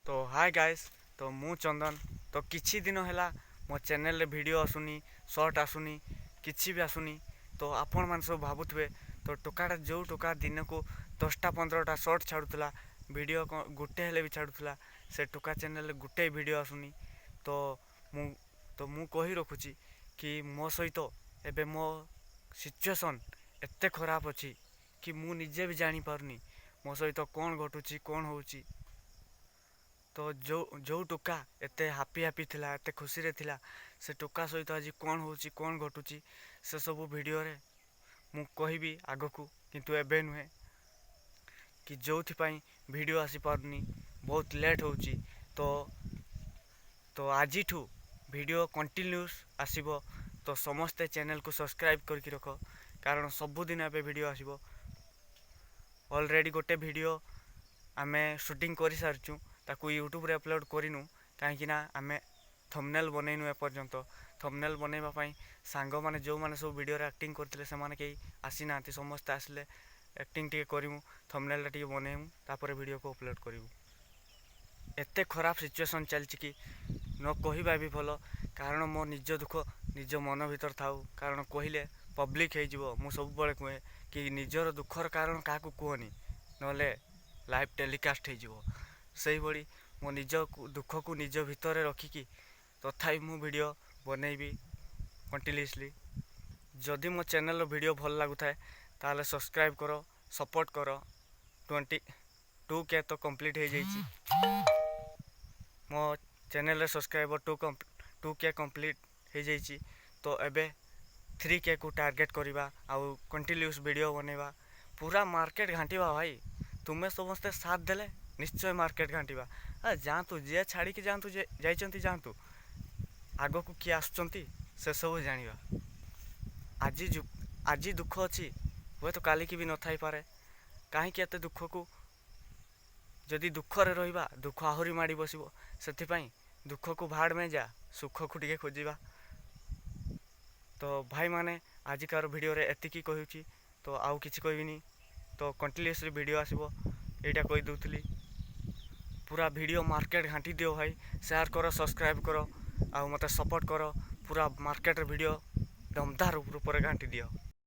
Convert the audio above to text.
तो hi guys. तो मु चंदन। तो किछि दिन है मो चैनल रे वीडियो आसुनी, शॉर्ट आसुनी, किछि भी आसुनी। तो आपण मान सब भावुवे तो टोकाटा जो टोका दिन को 10टा 15टा शॉर्ट छाड़ूला, वीडियो गोटे हेले भी छाड़ूला, से टोका चैनल गोटे वीडियो आसुनी। तो मु कही रखुची कि मो सहित एबे मो सिचुएशन एते खराब अच्छी कि मु निजे भी जानी पारुनी मो सहित कौन घटुची कौन होउची। तो जो टोका एते हापी थिला, एते खुशी रे थिला, से टोका सहित आज कौन होउची कौन घटुची से सब वीडियो रे मु कहबी आगकू। किंतु एबे नुहे कि जोथिपाई वीडियो आसी पारुनी, बहुत लेट होउची। तो आजिठू वीडियो कंटिन्यूस आसीबो। तो समस्ते चैनल को सब्सक्राइब करके रख, कारण सबुदिन एबे वीडियो आसीबो। ऑलरेडी गोटे वीडियो आमे शूटिंग कर सारिचु, ताकू यूट्यूब रे अपलोड करिनु। कहीं आमे थंबनेल बनैनु एपर्यंत। थंबनेल बनैबा पई सांग माने जो माने सब वीडियो रे एक्टिंग करथिले से माने केही आसी नांती। समस्त आसले एक्टिंग टिके करिमु, थंबनेल रे टिके बनैमु, तापर वीडियो को अपलोड करिमु। एते खराब सिचुएशन चलछि कि न कहबा भी भलो, कारण मो निज दुख निज मन भीतर थाउ। कारण कहिले पब्लिक हे जिवो। मु सब बळे कहे कि निजर दुखर कारण काकू कहनी, नले लाइव टेलीकास्ट हो। से भली मो निज दुख को निज भितर रखिकी तथापि मु वीडियो बनैबी कंटिन्यूअसली। जदि मो चैनल वीडियो भल लगु थाए ताले सब्सक्राइब करो, सपोर्ट करो। 22K तो कंप्लीट हो जाइए मो चैनल रे सब्सक्राइबर 2K कंप्लीट हो जाइए। तो एबे 3K को टारगेट करवा आउ कंटिन्यूअस वीडियो बनैबा, पूरा मार्केट घांटिबा भाई। तुम्हें समस्ते साथ देले निश्चय मार्केट घांटिबा। जातु जे छाड़ी के जातु जाइचंती जातु, आगो को किए आसुचंती से सब जानिबा। आज दुख अच्छी हुए तो काली की भी न थाई पारे। कहीं एते दुख को जदि दुख रे रहिबा, दुख आहुरी माड़ी बसिबो। सेथिपाई दुख को भाड़ में जा, सुख को टिके खोजिबा। तो भाई माने आजिकार वीडियो रे एतिकी कहूची। तो आउ किछि कहबिनी। तो कंटिन्यूअसली वीडियो आसीबो, एटा कहि दउथली। पूरा वीडियो मार्केट घांटी दियो भाई, शेयर करो, सब्सक्राइब करो, आ मते सपोर्ट करो। पूरा मार्केट वीडियो दमदार ऊपर घांटी दियो।